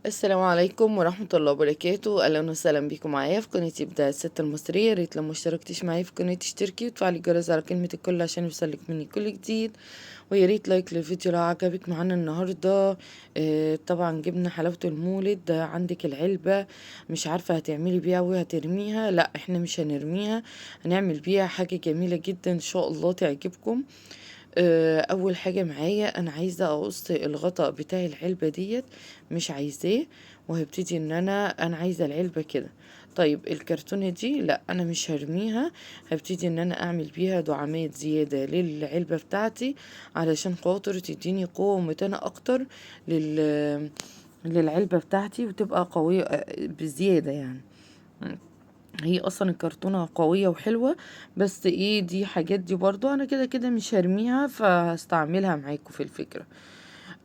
السلام عليكم ورحمة الله وبركاته، أهلا وسهلا بيكم معايا في قناة إبداع الست المصرية. يا ريت لو مشتركتش معايا في قناة تشتركي وتفعلي الجرس على كلمة الكل عشان يوصلك مني كل جديد. ويا ريت لايك للفيديو لو عجبك. معانا النهاردة طبعا جبنا حلاوة المولد. عندك العلبة مش عارفة هتعملي بيها وهترميها، لا احنا مش هنرميها، هنعمل بيها حاجة جميلة جدا ان شاء الله تعجبكم. اول حاجة معايا انا عايزة اقص الغطاء بتاع العلبة ديت، مش عايزاه. وهبتدي ان انا عايزة العلبة كده. طيب الكرتونة دي لا انا مش هرميها، هبتدي ان انا اعمل بيها دعامات زيادة للعلبة بتاعتي علشان خاطر تديني قوة ومتانة اكتر للعلبة بتاعتي وتبقى قوية بزيادة يعني. هي اصلا الكرتونة قوية وحلوة، بس ايه دي حاجات دي برضو انا كده كده مش هرميها فهستعملها معاكم في الفكرة.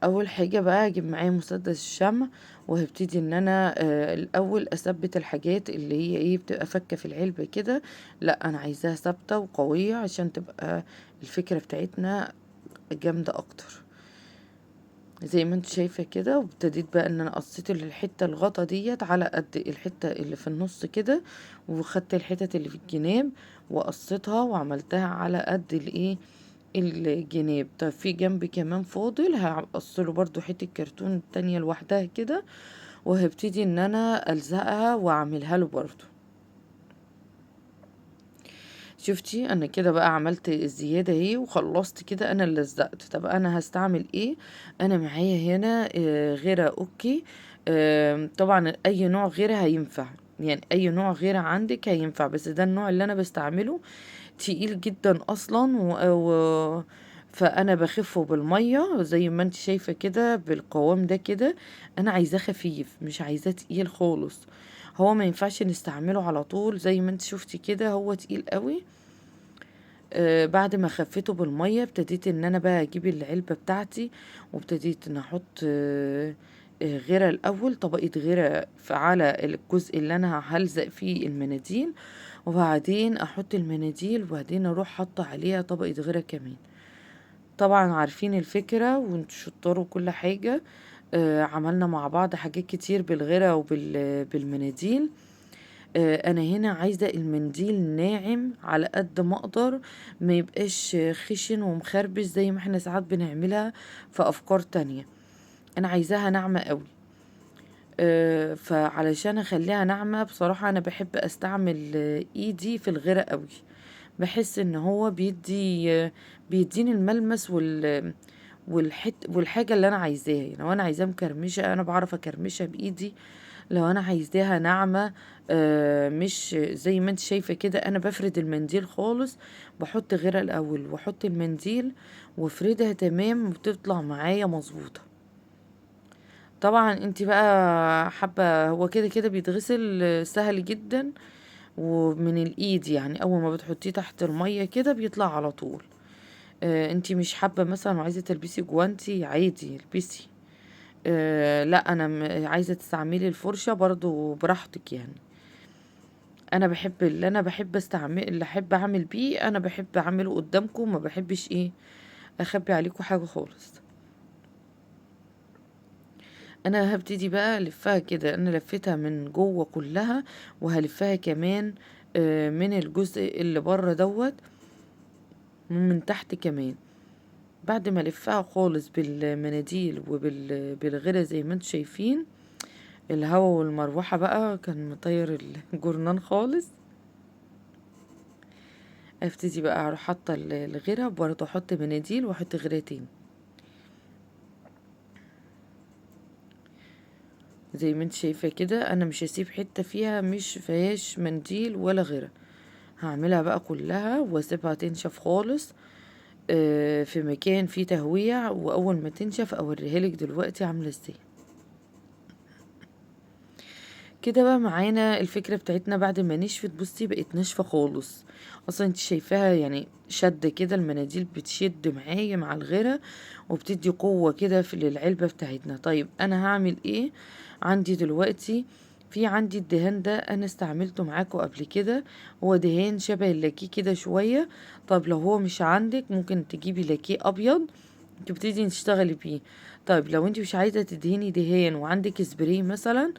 اول حاجة بقى هجيب معايا مسدس الشمع، وهبتدي ان انا الاول اثبت الحاجات اللي هي ايه بتبقى فكة في العلبة كده. لا انا عايزاها ثابتة وقوية عشان تبقى الفكرة بتاعتنا جامدة اكتر. زي ما انت شايفة كده، وابتديت بقى ان انا قصيت الحتة الغطا ديت على قد الحتة اللي في النص كده، وخدت الحتت اللي في الجناب وقصيتها وعملتها على قد الايه الجناب. طب في جنب كمان فاضل هقصله برضو حتة كرتون تانية لوحدها كده، وهبتدي ان انا الزقها واعملها له برضو. شفتي انا كده بقى عملت الزيادة اهي وخلصت كده انا اللي لزقت. طب انا هستعمل ايه؟ انا معايا هنا غيرة اوكي. طبعا اي نوع غيرة هينفع، يعني اي نوع غيرة عندك هينفع، بس ده النوع اللي انا بستعمله تقيل جدا اصلا فانا بخفه بالمية زي ما انت شايفة كده بالقوام ده كده. انا عايزاه خفيف مش عايزاه تقيل خالص. هو ما ينفعش نستعمله على طول زي ما انت شفتي كده، هو تقيل قوي. بعد ما خفيته بالمية ابتديت ان انا بقى اجيب العلبة بتاعتي، وابتديت ان احط غيرة الاول، طبقة غيرة على الجزء اللي انا هلزق فيه المناديل، وبعدين احط المناديل وبعدين اروح حاطة عليها طبقة غيرة كمان. طبعا عارفين الفكرة وانتوا شطار وكل حاجة. عملنا مع بعض حاجات كتير بالغيرة بالمناديل. انا هنا عايزة المنديل ناعم على قد ما اقدر، ما يبقاش خشن ومخربش زي ما احنا ساعات بنعملها في افكار تانية. انا عايزاها ناعمة قوي. فعلشان اخليها ناعمة بصراحة انا بحب استعمل ايدي في الغيرة قوي. بحس ان هو بيديني الملمس والحاجة اللي انا عايزاها. يعني لو انا عايزاها مكرمشة انا بعرف اكرمشها بايدي، لو انا عايزاها ناعمة مش زي ما انت شايفة كده. انا بفرد المنديل خالص، بحط غيرها الاول واحط المنديل وافردها تمام وبتطلع معايا مظبوطة. طبعا انت بقى حابة هو كده كده بيتغسل سهل جدا ومن الايد، يعني اول ما بتحطيه تحت المية كده بيطلع على طول. انتي مش حابة مثلا وعايزة تلبسي جوانتي عادي البسي. لا انا عايزة تستعملي الفرشة برضو براحتك يعني. انا بحب اللي انا بحب استعمل اللي احب اعمل بيه انا بحب اعمله قدامكم، ما بحبش ايه اخبي عليكم حاجة خالص. انا هبتدي بقى الفها كده، انا لفيتها من جوه كلها وهلفها كمان من الجزء اللي بره دوت من تحت كمان. بعد ما الفها خالص بالمناديل بالغيرة زي ما انتم شايفين، الهوا والمروحة بقى كان مطير الجرنان خالص. ابتدي بقى اروح حاطة الغيرة برضه، احط مناديل واحط غيرة تاني زي ما انت شايفة كده. انا مش هسيب حتة فيها مش فيهاش منديل ولا غيرة، هعملها بقى كلها واسيبها تنشف خالص في مكان فيه تهوية. واول ما تنشف اوريها لك دلوقتي عاملة ازاي. كده بقى معانا الفكرة بتاعتنا بعد ما نشفت. بصي بقت ناشفة خالص اصلا، انت شايفاها يعني شد كده، المناديل بتشد معايا مع الغيرة وبتدي قوة كده في للعلبة بتاعتنا. طيب انا هعمل ايه؟ عندي دلوقتي في عندي الدهان ده انا استعملته معاكم قبل كده، هو دهان شبه اللاكيه كده شوية. طب لو هو مش عندك ممكن تجيبي لاكيه ابيض تبتدي تشتغلي بيه. طيب لو انت مش عايزة تدهني دهان وعندك سبراي مثلا،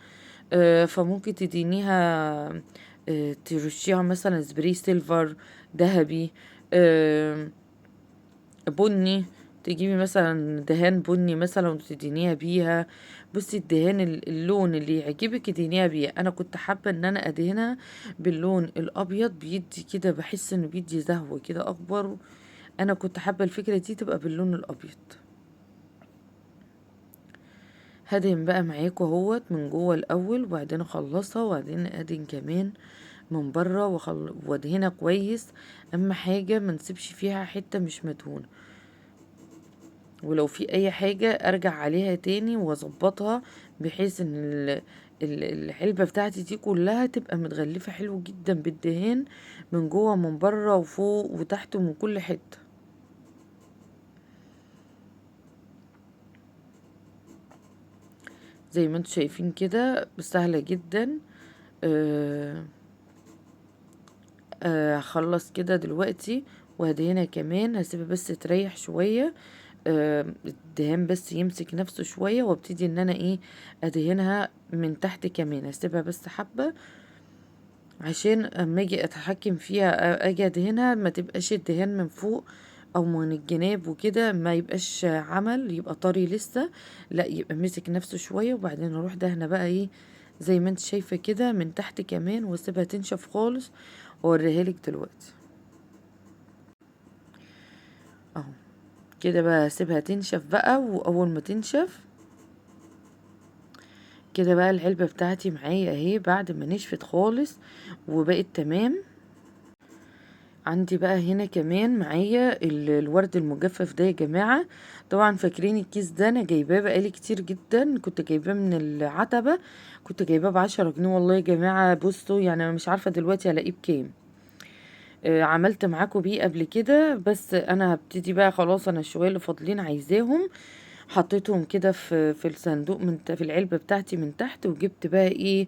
فممكن تدينيها، ترشيها مثلا سبراي سيلفر، ذهبي، آه، بني. تجيبي مثلا دهان بني مثلا وتدينيها بيها. بصي الدهان اللون اللي يعجبك ادهنيها بيه. انا كنت حابة ان انا ادهنها باللون الابيض، بيدي كده، بحس انه بيدي زهوة كده اكبر. انا كنت حابة الفكرة دي تبقى باللون الابيض. هدهن بقى معاكوا اهوت من جوه الاول، وبعدين اخلصها، وبعدين ادهن كمان من بره وادهنها كويس. اهم حاجة ما نسيبش فيها حتة مش مدهونة، ولو في اي حاجة ارجع عليها تاني واظبطها، بحيث ان العلبة بتاعتي دي كلها تبقى متغلفة حلو جدا بالدهان، من جوه من بره وفوق وتحت ومن كل حتة. زي ما انتوا شايفين كده سهلة جدا. آه هخلص كده دلوقتي وهدهنها كمان، هسيبها بس تريح شوية، الدهان بس يمسك نفسه شوية، وابتدي ان انا ايه ادهنها من تحت كمان. هسيبها بس حبة عشان اما اجي اتحكم فيها، اجي ادهنها ما تبقاش الدهان من فوق او من الجناب وكده، ما يبقاش عمل يبقى طري لسه، لا يبقى مسك نفسه شوية. وبعدين اروح دهنة بقى ايه زي ما انت شايفة كده من تحت كمان، واسيبها تنشف خالص واوريها لك دلوقتي اهو. كده بقى هسيبها تنشف بقى، واول ما تنشف كده بقى العلبة بتاعتي معايا اهي بعد ما نشفت خالص وبقت تمام. عندي بقى هنا كمان معايا الورد المجفف ده يا جماعة. طبعا فاكرين الكيس ده انا جايباه بقالي كتير جدا، كنت جايباه من العتبة، كنت جايباه ب10 جنيه والله يا جماعة. بصوا يعني انا مش عارفة دلوقتي هلاقيه بكام. عملت معاكم بيه قبل كده، بس انا هبتدي بقى خلاص، انا الشوية اللي فاضلين عايزاهم، حطيتهم كده في الصندوق في العلبة بتاعتي من تحت. وجبت بقى ايه،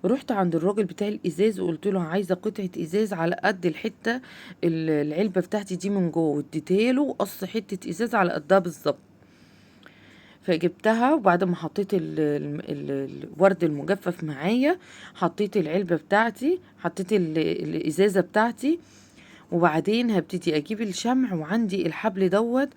رحت عند الراجل بتاع الازاز وقلت له عايزه قطعه ازاز على قد الحته العلبه بتاعتي دي من جوه، واديتها له قص حته ازاز على قدها بالظبط. فجبتها، وبعد ما حطيت الورد المجفف معايا، حطيت العلبه بتاعتي، حطيت الازازه بتاعتي، وبعدين هبتدي اجيب الشمع، وعندي الحبل دوت،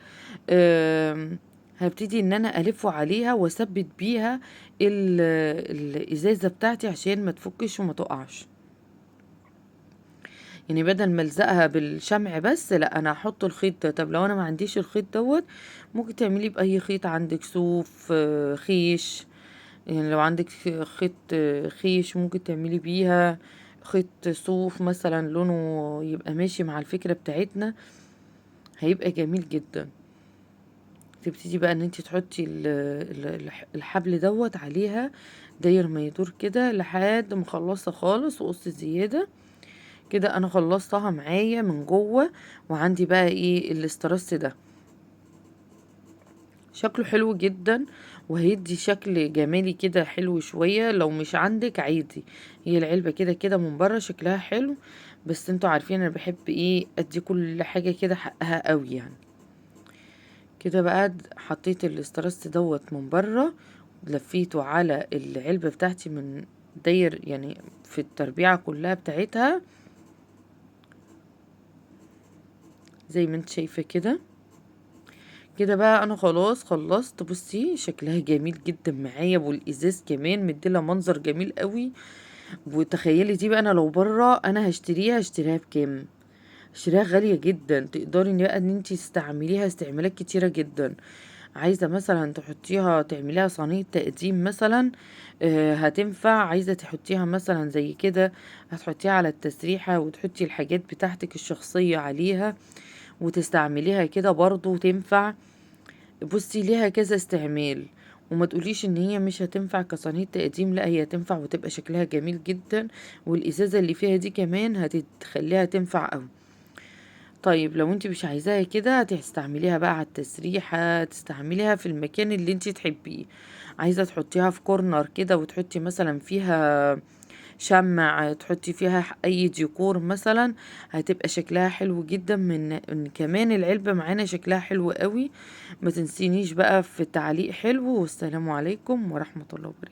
هبتدي ان انا الفه عليها واثبت بيها الازازه بتاعتي عشان ما تفكش وما تقعش. يعني بدل ما الزقها بالشمع بس، لا انا هحط الخيط ده. طب لو انا ما عنديش الخيط دوت، ممكن تعمليه باي خيط عندك، صوف، خيش. يعني لو عندك خيط خيش ممكن تعملي بيها، خيط صوف مثلا لونه يبقى ماشي مع الفكرة بتاعتنا، هيبقى جميل جدا. تبتدي بقى ان انت تحطي الحبل دوت عليها داير ما يدور كده لحد ما خلصها خالص وقص زيادة. كده انا خلصتها معايا من جوه. وعندي بقى ايه الاسترس ده، شكله حلو جدا، وهيدي شكل جمالي كده حلو شوية. لو مش عندك عادي، هي العلبة كده كده من بره شكلها حلو، بس انتوا عارفين انا بحب ايه ادي كل حاجة كده حقها قوي يعني. كده بقى حطيت الاسترس دوت من بره، لفيته على العلبة بتاعتي من داير يعني في التربيعة كلها بتاعتها زي ما انت شايفة كده. كده بقى انا خلاص خلصت. بصي شكلها جميل جدا معايا، والازاز كمان مديلها منظر جميل قوي. وتخيلي دي بقى انا لو بره انا هشتريها بكام؟ هشتريها غالية جدا. تقدري ان بقى ان انتي تستعمليها استعمالات كتيرة جدا. عايزة مثلا تحطيها تعمليها صينية تقديم مثلا، هتنفع. عايزة تحطيها مثلا زي كده، هتحطيها على التسريحة وتحطي الحاجات بتاعتك الشخصية عليها وتستعمليها كده برضو تنفع. بصي ليها كذا استعمال، وما تقوليش ان هي مش هتنفع كصينية تقديم، لا هي تنفع وتبقى شكلها جميل جدا. والازازة اللي فيها دي كمان هتخليها تنفع اوي. طيب لو انت مش عايزاها كده هتستعمليها بقى على التسريحة، تستعمليها في المكان اللي انت تحبيه. عايزة تحطيها في كورنر كده وتحطي مثلا فيها شمع تحطي فيها أي ديكور مثلا، هتبقى شكلها حلو جدا. من إن كمان العلبة معانا شكلها حلو قوي. ما تنسينيش بقى في التعليق حلو. والسلام عليكم ورحمة الله وبركاته.